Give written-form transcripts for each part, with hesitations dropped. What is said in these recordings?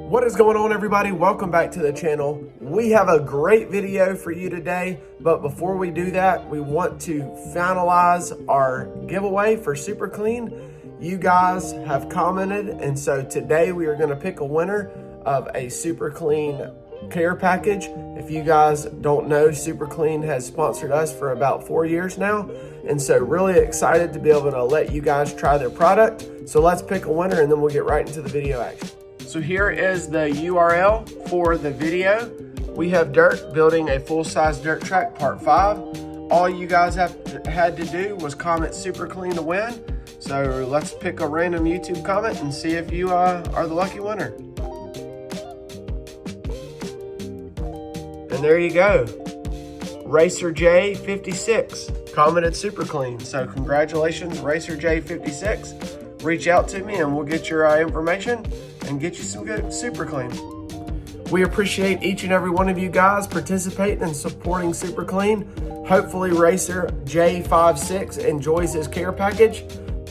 What is going on, everybody? Welcome back to the channel. We have a great video for you today, but before we do that, we want to finalize our giveaway for Super Clean. You guys have commented, and so today we are going to pick a winner of a Super Clean care package. If you guys don't know, Super Clean has sponsored us for about 4 years now, and so really excited to be able to let you guys try their product. So let's pick a winner and then we'll get right into the video action. So here is the URL for the video. We have Dirk building a full-size dirt track, part 5. All you guys had to do was comment Super Clean to win. So let's pick a random YouTube comment and see if you are the lucky winner. And there you go. Racer J56 commented Super Clean. So congratulations, Racer J56. Reach out to me and we'll get your information and get you some good Super Clean. We appreciate each and every one of you guys participating and supporting Super Clean. Hopefully Racer J56 enjoys his care package.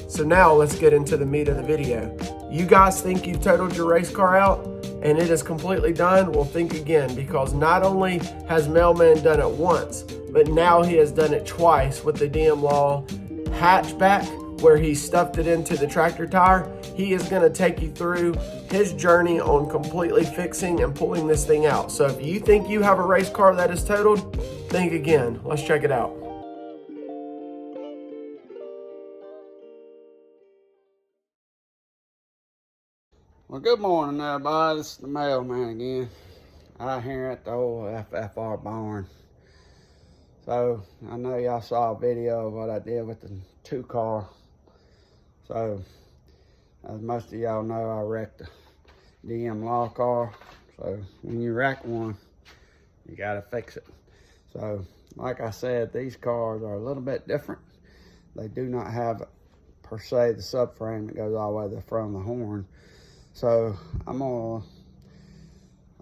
So now let's get into the meat of the video. You guys think you've totaled your race car out and it is completely done? Well, think again, because not only has Mailman done it once, but now he has done it twice with the DM Law hatchback, where he stuffed it into the tractor tire. He is gonna take you through his journey on completely fixing and pulling this thing out. So if you think you have a race car that is totaled, think again. Let's check it out. Well, good morning, everybody. This is the Mailman again, out here at the old FFR barn. So I know y'all saw a video of what I did with the 2-car. So, as most of y'all know, I wrecked a DM Law car. So, when you wreck one, you gotta fix it. So, like I said, these cars are a little bit different. They do not have, per se, the subframe that goes all the way to the front of the horn. So, I don't know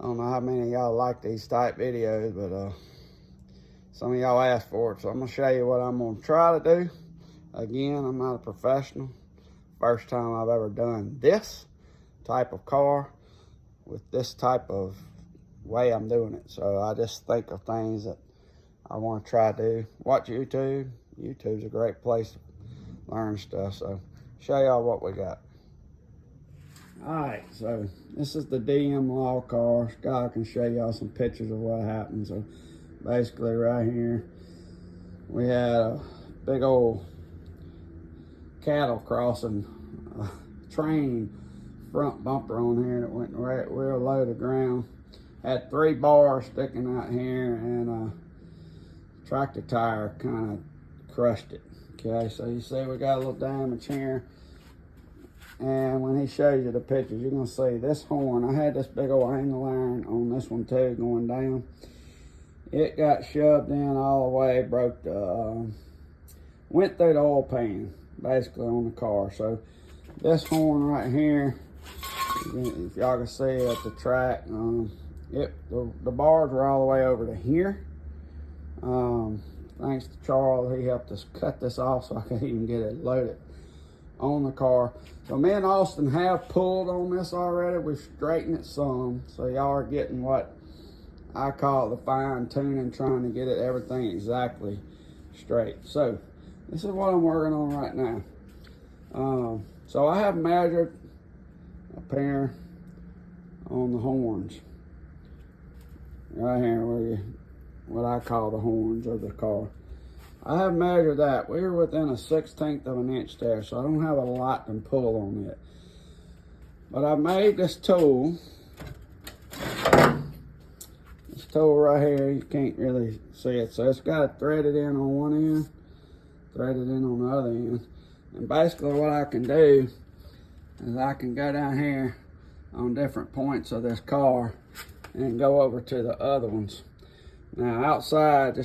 how many of y'all like these type videos, but some of y'all asked for it. So, I'm gonna show you what I'm gonna try to do. Again, I'm not a professional. First time I've ever done this type of car with this type of way I'm doing it. So I just think of things that I want to try to do. Watch YouTube. YouTube's a great place to learn stuff. So show y'all what we got. All right, so this is the DM Law car. Scott can show y'all some pictures of what happened. So basically right here, we had a big old cattle crossing train front bumper on here that went right real low to ground. Had 3 bars sticking out here, and a tractor tire kind of crushed it. Okay, so you see we got a little damage here, and when he shows you the pictures, you're gonna see this horn. I had this big old angle iron on this one too going down. It got shoved in all the way, broke the went through the oil pan basically on the car. So this horn right here, if y'all can see at the track, the bars were all the way over to here. Thanks to Charles, he helped us cut this off so I could even get it loaded on the car. So me and Austin have pulled on this already. We've straightened it some, so y'all are getting what I call the fine tuning, trying to get everything exactly straight. So this is what I'm working on right now. So I have measured up here on the horns. Right here, what I call the horns of the car. I have measured that. We were within a 1/16 of an inch there, so I don't have a lot to pull on it. But I made this tool. This tool right here, you can't really see it. So it's got it threaded in on one end, threaded in on the other end. And basically what I can do is I can go down here on different points of this car and go over to the other ones. Now outside,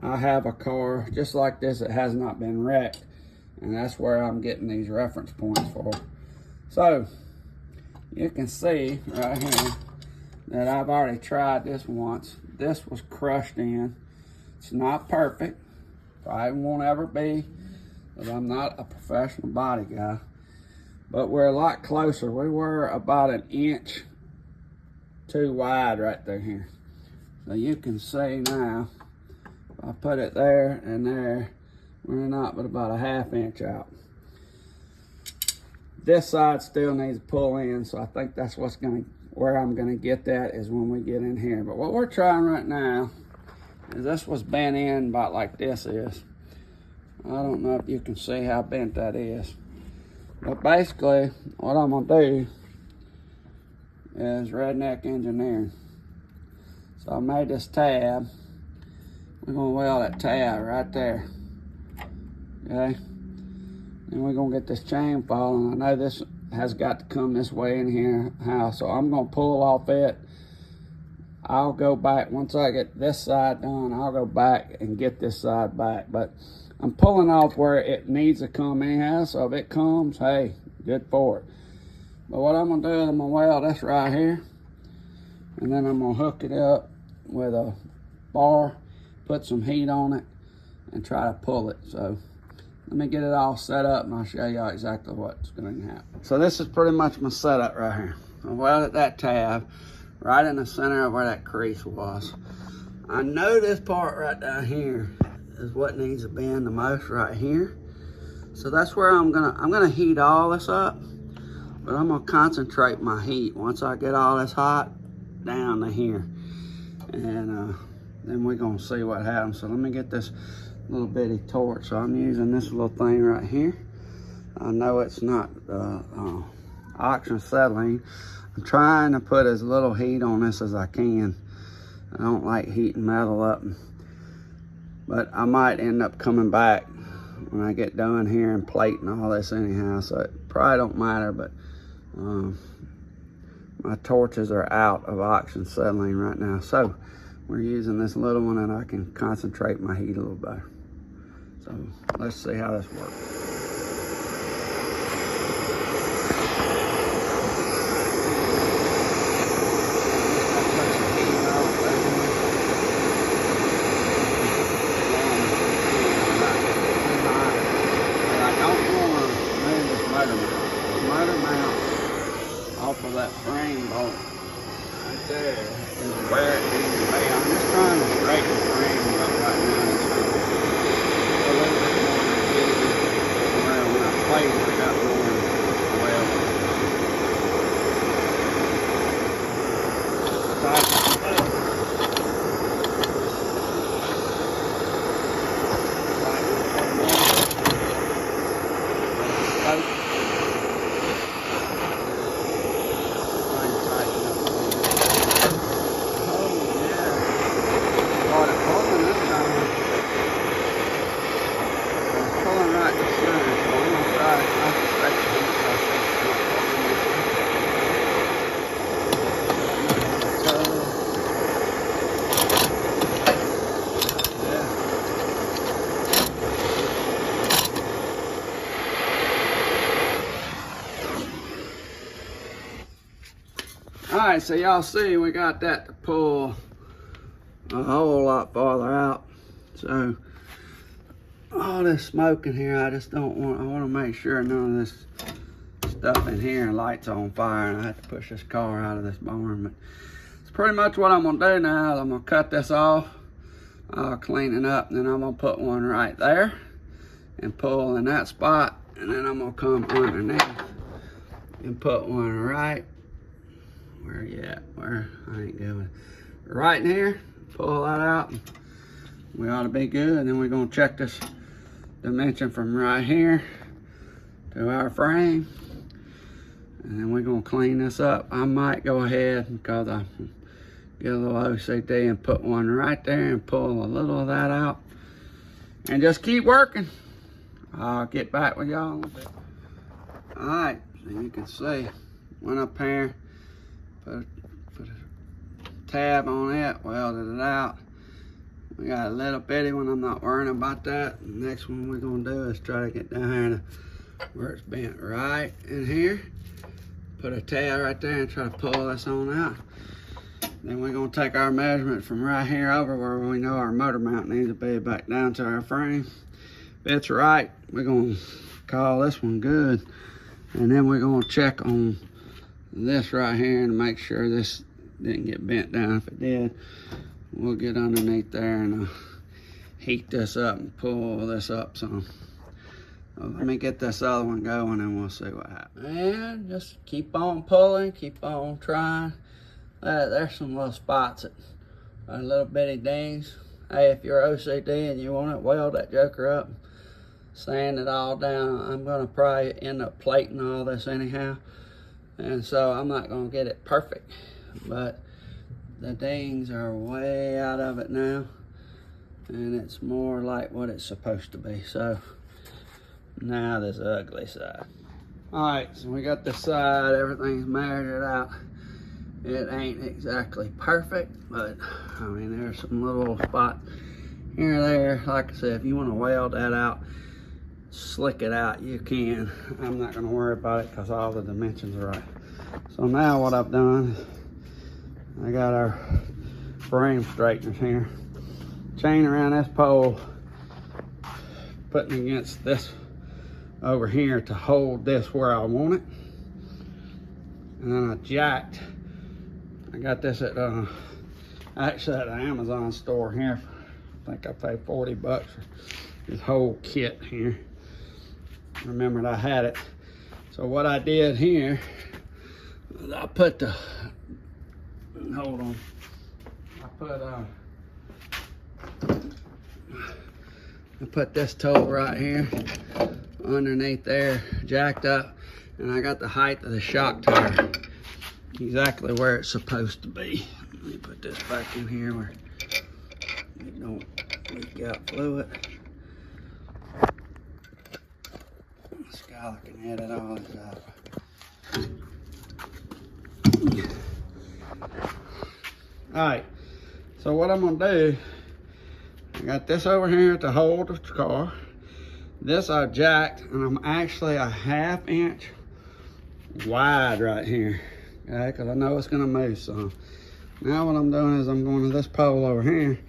I have a car just like this that has not been wrecked, and that's where I'm getting these reference points for. So you can see right here that I've already tried this once. This was crushed in. It's not perfect. Probably won't ever be, but I'm not a professional body guy. But we're a lot closer. We were about an inch too wide right there here. So you can see now, if I put it there and there, we're not but about a 1/2 inch out. This side still needs to pull in, so I think that's where I'm gonna get that is when we get in here. But what we're trying right now is this was bent in about like this is. I don't know if you can see how bent that is. But basically, what I'm gonna do is redneck engineering. So I made this tab. We're gonna weld that tab right there. Okay? And we're gonna get this chain falling. I know this has got to come this way in here, so I'm gonna pull off it. I'll go back, once I get this side done, I'll go back and get this side back. But I'm pulling off where it needs to come in, so if it comes, hey, good for it. But what I'm gonna do is I'm gonna weld this right here, and then I'm gonna hook it up with a bar, put some heat on it, and try to pull it. So let me get it all set up and I'll show y'all exactly what's going to happen. So this is pretty much my setup right here. I welded that tab right in the center of where that crease was. I know this part right down here is what needs to bend the most right here. So that's where I'm gonna heat all this up, but I'm gonna concentrate my heat once I get all this hot down to here. And then we're gonna see what happens. So let me get this little bitty torch. So I'm using this little thing right here. I know it's not oxygen acetylene. I'm trying to put as little heat on this as I can. I don't like heating metal up, but I might end up coming back when I get done here and plating all this anyhow, so it probably don't matter. But my torches are out of oxygen acetylene right now, so we're using this little one and I can concentrate my heat a little better. So let's see how this works. Motor mount off of that frame bolt right there is where it needs to be. I'm just trying to straighten the frame up right now. It's a little bit more rigidity where when I plate I got more well. Alright, so y'all see we got that to pull a whole lot farther out. So all this smoke in here, I just don't want, I want to make sure none of this stuff in here lights on fire and I have to push this car out of this barn. But it's pretty much what I'm going to do now. I'm going to cut this off, I'll clean it up, and then I'm going to put one right there and pull in that spot, and then I'm going to come underneath and put one right where you at? Where? I ain't doing it. Right in here, pull that out. And we ought to be good. And then we're gonna check this dimension from right here to our frame. And then we're gonna clean this up. I might go ahead, because I get a little OCD, and put one right there and pull a little of that out. And just keep working. I'll get back with y'all in a little bit. All right, so you can see, went up here, put a tab on it, welded it out. We got a little bitty one, I'm not worrying about that. The next one we're gonna do is try to get down here to where it's bent right in here. Put a tab right there and try to pull this on out. Then we're gonna take our measurement from right here over where we know our motor mount needs to be, back down to our frame. If it's right, we're gonna call this one good. And then we're gonna check on this right here and make sure this didn't get bent down. If it did, we'll get underneath there and heat this up and pull this up some. Well, let me get this other one going and we'll see what happens. And just keep on pulling, keep on trying. There's some little spots that little bitty dings. Hey, if you're OCD and you want it, weld that joker up, sand it all down. I'm gonna probably end up plating all this anyhow. And so I'm not gonna get it perfect, but the dings are way out of it now. And it's more like what it's supposed to be. So now this ugly side. All right, so we got this side, everything's measured out. It ain't exactly perfect, but I mean, there's some little spots here and there. Like I said, if you want to weld that out, slick it out, you can. I'm not gonna worry about it because all the dimensions are right. So now what I've done is I got our frame straighteners here. Chain around this pole, putting against this over here to hold this where I want it. And then I jacked. I got this at actually at an Amazon store here. I think I paid 40 bucks for this whole kit here. Remembered I had it. So what I did here, I put the, hold on. I put this toe right here underneath there, jacked up, and I got the height of the shock tire exactly where it's supposed to be. Let me put this back in here where it don't leak out fluid. Skylar can edit all this out. All right, so what I'm gonna do, I got this over here to hold the car. This I jacked, and I'm actually a 1/2 inch wide right here, okay, because I know it's gonna move some. Now what I'm doing is I'm going to this pole over here.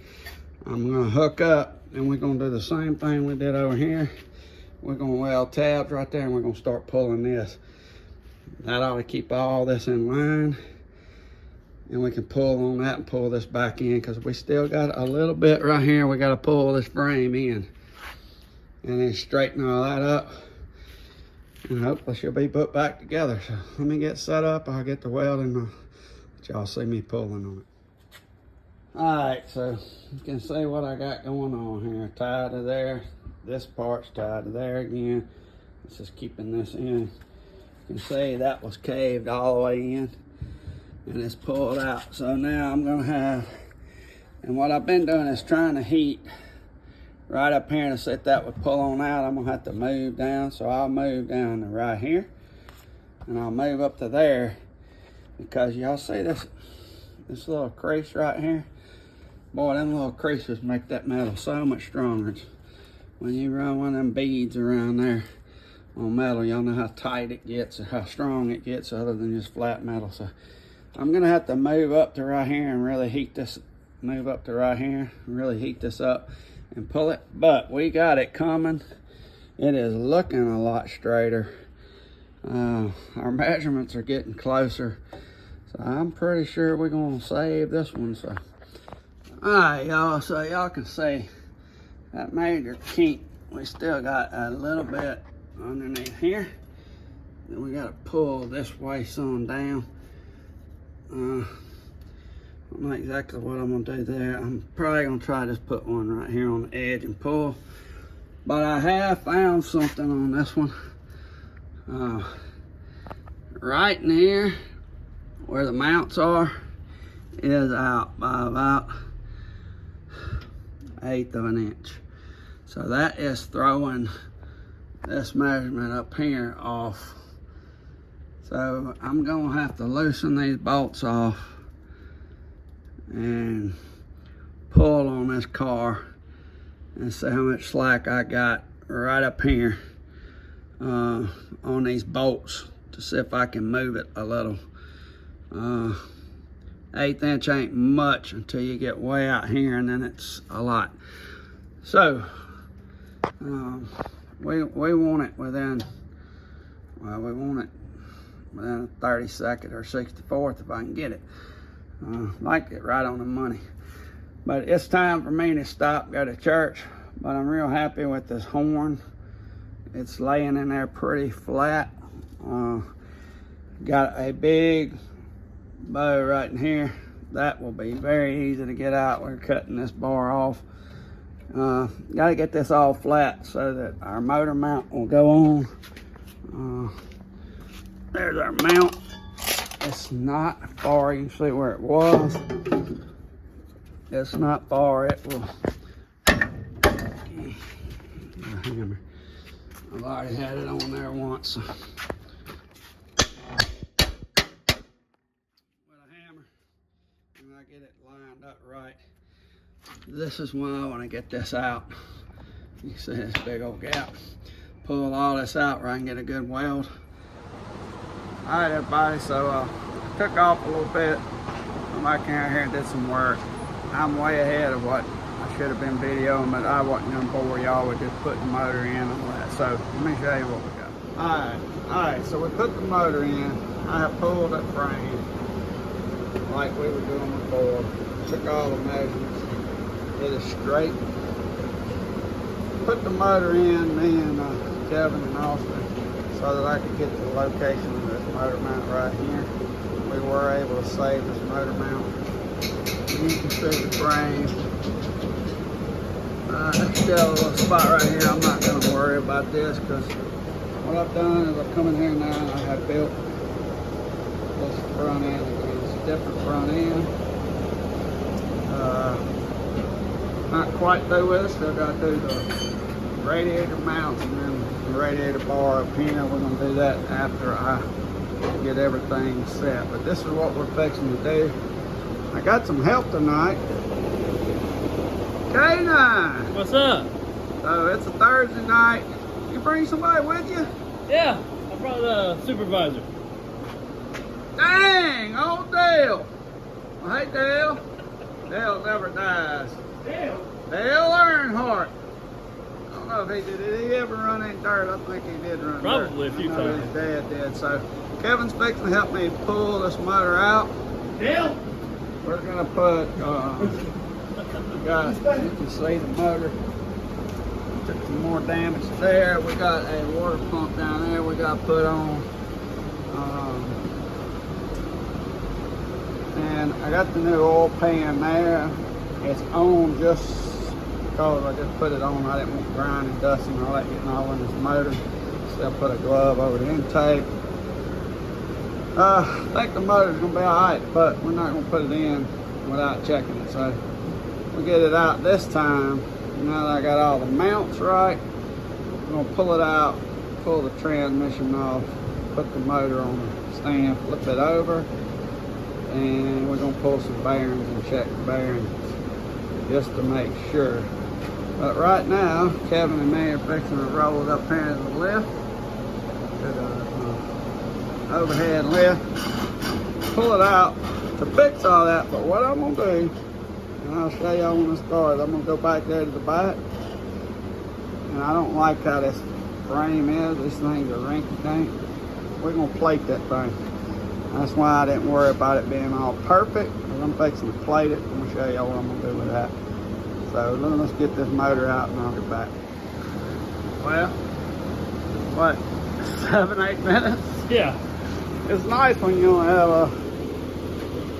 I'm gonna hook up, and we're gonna do the same thing we did over here. We're gonna weld tabs right there, and we're gonna start pulling this. That ought to keep all this in line. And we can pull on that and pull this back in, because we still got a little bit right here. We got to pull this frame in and then straighten all that up, and hopefully she'll be put back together. So let me get set up. I'll get the welding and let y'all see me pulling on it. All right, so you can see what I got going on here. Tied to there. This part's tied to there again. This is keeping this in. You can see that was caved all the way in, and it's pulled out. So now I'm gonna have, and what I've been doing is trying to heat right up here to set that would pull on out. I'm gonna have to move down, so I'll move down to right here, and I'll move up to there, because y'all see this little crease right here? Boy, them little creases make that metal so much stronger. When you run one of them beads around there on metal, y'all know how tight it gets or how strong it gets other than just flat metal. So I'm gonna have to move up to right here and really heat this, move up to right here and really heat this up and pull it. But we got it coming. It is looking a lot straighter. Our measurements are getting closer. So I'm pretty sure we're gonna save this one. So, all right, y'all, so y'all can see that major kink. We still got a little bit underneath here. Then we gotta pull this way some down. I don't know exactly what I'm gonna do there. I'm probably gonna try to just put one right here on the edge and pull. But I have found something on this one. Right in here where the mounts are is out by about 1/8 of an inch. So that is throwing this measurement up here off. So I'm gonna have to loosen these bolts off and pull on this car and see how much slack I got right up here on these bolts to see if I can move it a little. 1/8 inch ain't much until you get way out here, and then it's a lot. So we want it within, well, we want it within a 32nd or 64th if I can get it. Like it right on the money. But it's time for me to stop, go to church. But I'm real happy with this horn. It's laying in there pretty flat. Got a big bow right in here. That will be very easy to get out. We're cutting this bar off. Got to get this all flat so that our motor mount will go on. There's our mount. It's not far. You can see where it was. It's not far. It will. Hammer. I've already had it on there once. With a hammer, and I get it lined up right. This is why I want to get this out. You can see this big old gap. Pull all this out where I can get a good weld. All right, everybody, so I took off a little bit. I'm back out here and did some work. I'm way ahead of what I should have been videoing, but I wasn't gonna bore y'all with just putting the motor in and all that. So let me show you what we got. All right, so we put the motor in. I have pulled that frame like we were doing before. Took all the measurements, did it straight. Put the motor in, me and Kevin and Austin, so that I could get to the location of this motor mount right here. We were able to save this motor mount. You can see the frame. Let's get a little spot right here. I'm not going to worry about this because what I've done is I've come in here now and I have built this front end. It's a different front end. Not quite through with it. Still got to do the radiator mounts and then the radiator bar up here. We're going to do that after I get everything set. But this is what we're fixing to do. I got some help tonight. K9! What's up? So it's a Thursday night. You bring somebody with you? Yeah, I brought a supervisor. Dang, old Dale. Well, hey, Dale. Dale never dies. Dale? Dale Earnhardt. I don't know if he did. Did he ever run any dirt? I think he did run Probably dirt. a few times. His dad did. So Kevin's fixing to help me pull this motor out. Dale? We're gonna put, you can see the motor. Took some more damage there. We got a water pump down there we got to put on. And I got the new oil pan there. It's on just because I just put it on. I didn't want grind and dust and all that getting all in this motor. Still put a glove over the intake. I think the motor's gonna be alright, but we're not gonna put it in without checking it. So we'll get it out this time. Now that I got all the mounts right, I'm gonna pull it out, pull the transmission off, put the motor on the stand, flip it over, and we're gonna pull some bearings and check the bearings just to make sure. But right now, Kevin and me are fixing to roll it up here to the lift. Overhead lift, pull it out to fix all that. But what I'm gonna do, and I'll show y'all when I start, I'm gonna go back there to the back, and I don't like how this frame is. These things are rinky dink. We're gonna plate that thing. That's why I didn't worry about it being all perfect, because I'm fixing to plate it. I'm gonna show y'all what I'm gonna do with that. So let's get this motor out and I'll get back. Well, what, 7-8 minutes? Yeah. It's nice when you only have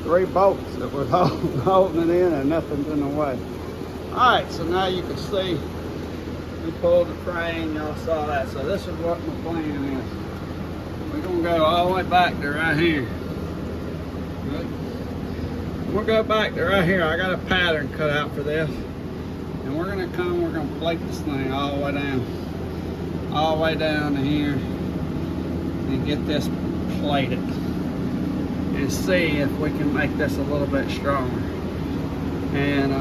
3 bolts that was holding it in and nothing's in the way. Alright, so now you can see we pulled the frame, y'all saw that. So this is what my plan is. We're going to go all the way back to right here. We'll go back to right here. I got a pattern cut out for this. And we're going to come, we're going to plate this thing all the way down. All the way down to here. And get this plated and see if we can make this a little bit stronger, and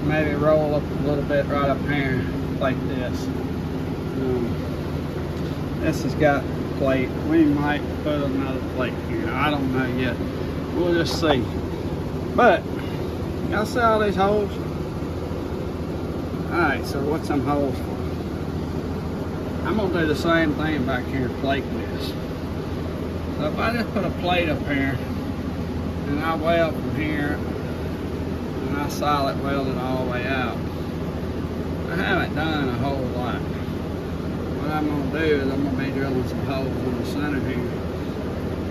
maybe roll up a little bit right up here like this. This has got a plate. We might put another plate here. I don't know yet. We'll just see. But y'all see all these holes? Alright, so what's them holes for? I'm gonna do the same thing back here, plate this. So if I just put a plate up here, and I weld from here, and I solid weld it all the way out. I haven't done a whole lot. What I'm gonna do is I'm gonna be drilling some holes in the center here,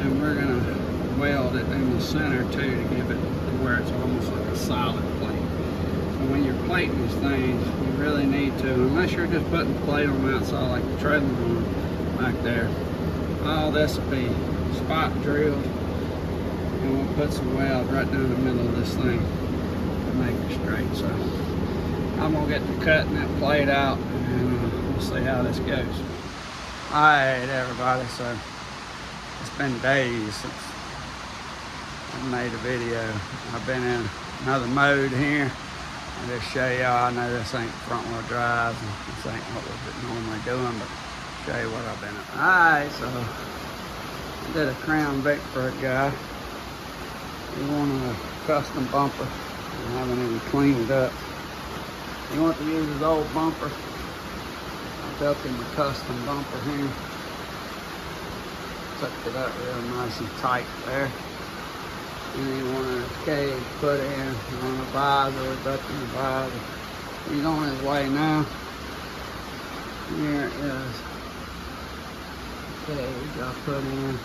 and we're gonna weld it in the center too to give it to where it's almost like a solid plate. So when you're plating these things, you really need to, unless you're just putting the plate on the outside like the trailer one back there, all this will be spot drilled, and we'll put some weld right down the middle of this thing to make it straight. So I'm gonna get to cutting that plate out, and we'll see how this goes. All right, everybody, so it's been days since I made a video. I've been in another mode here. I'll just show y'all. I know this ain't front wheel drive, and this ain't what we're normally doing, but show you what I've been at. Alright, so I did a Crown Vic for a guy. He wanted a custom bumper. I haven't even cleaned it up. He wanted to use his old bumper. I built him a custom bumper here. Tucked it up real nice and tight there. And he wanted a cage put in on the visor, built in the visor. He's on his way now. Here is the cage I put in.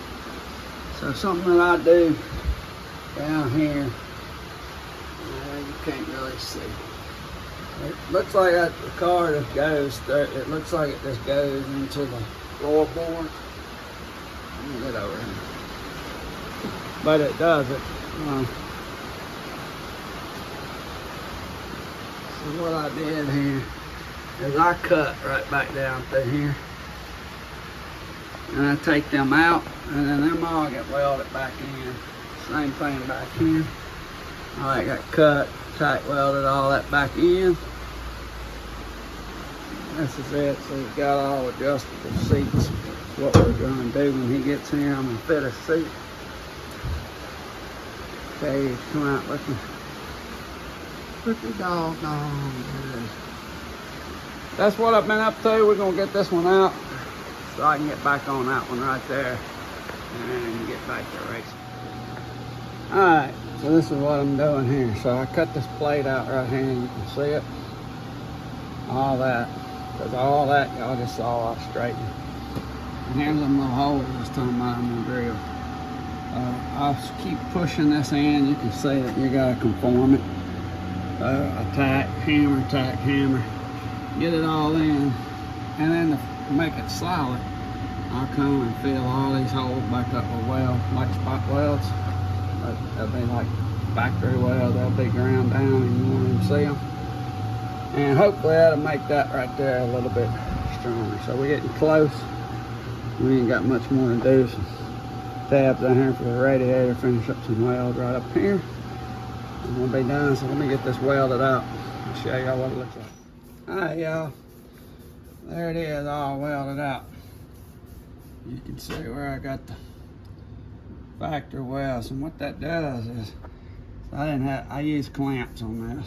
So something that I do down here, you can't really see. It looks like that the car just goes through, it looks like it just goes into the floorboard. Let me get over here. But it doesn't. So what I did here is I cut right back down through here, and I take them out, and then them all get welded back in. Same thing back here. All right, got cut, tack welded all that back in. This is it. So we've got all adjustable seats. What we're gonna do when he gets here, I'm gonna fit a seat. Cage come out looking pretty doggone good. That's what I've been up to. We're gonna get this one out so I can get back on that one right there and get back to racing. Alright, so this is what I'm doing here. So I cut this plate out right here, and you can see it. All that. Because all that y'all just saw I straightened. And here's them little holes I was talking about I'm gonna drill. I'll keep pushing this in. You can see that you gotta conform it. I tack, hammer, get it all in, and then to make it solid, I'll come and fill all these holes back up with weld, like spot welds. They'll be like factory weld. They'll be ground down, and you won't even see them. And hopefully that'll make that right there a little bit stronger. So we're getting close. We ain't got much more to do. Some tabs down here for the radiator, finish up some weld right up here, and we'll be done. So let me get this welded out and show y'all what it looks like. All right, y'all, there it is, all welded out. You can see where I got the factory welds, and what that does is I used clamps on this,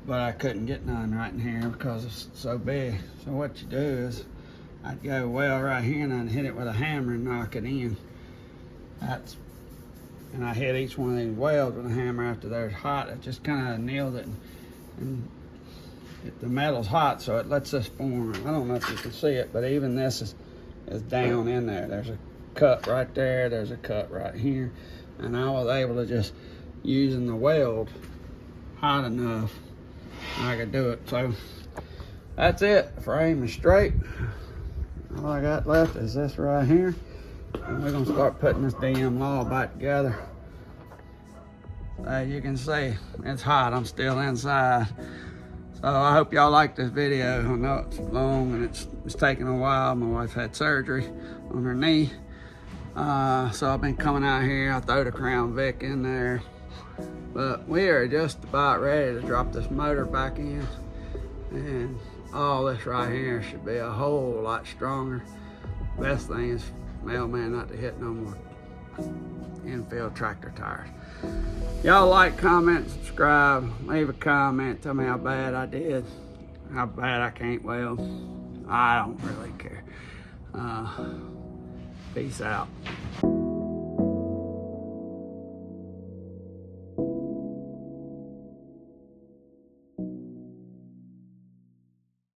but I couldn't get none right in here because it's so big. So what you do is I'd go weld right here, and I'd hit it with a hammer and knock it in. And I hit each one of these welds with a hammer after they're hot. It just kind of nails it, and the metal's hot, so it lets this form. I don't know if you can see it, but even this is down in there. There's a cut right there. There's a cut right here, and I was able to just using the weld hot enough, I could do it. So that's it. Frame is straight. All I got left is this right here, and we're gonna start putting this damn law back together. As you can see, it's hot. I'm still inside. So I hope y'all like this video. I know it's long and it's taking a while. My wife had surgery on her knee, so I've been coming out here. I throw the Crown Vic in there, but we are just about ready to drop this motor back in, and all this right here should be a whole lot stronger. Best thing is Mailman not to hit no more infield tractor tires. Y'all like, comment, subscribe, leave a comment, tell me how bad I did, how bad I can't weld. I don't really care. Peace out.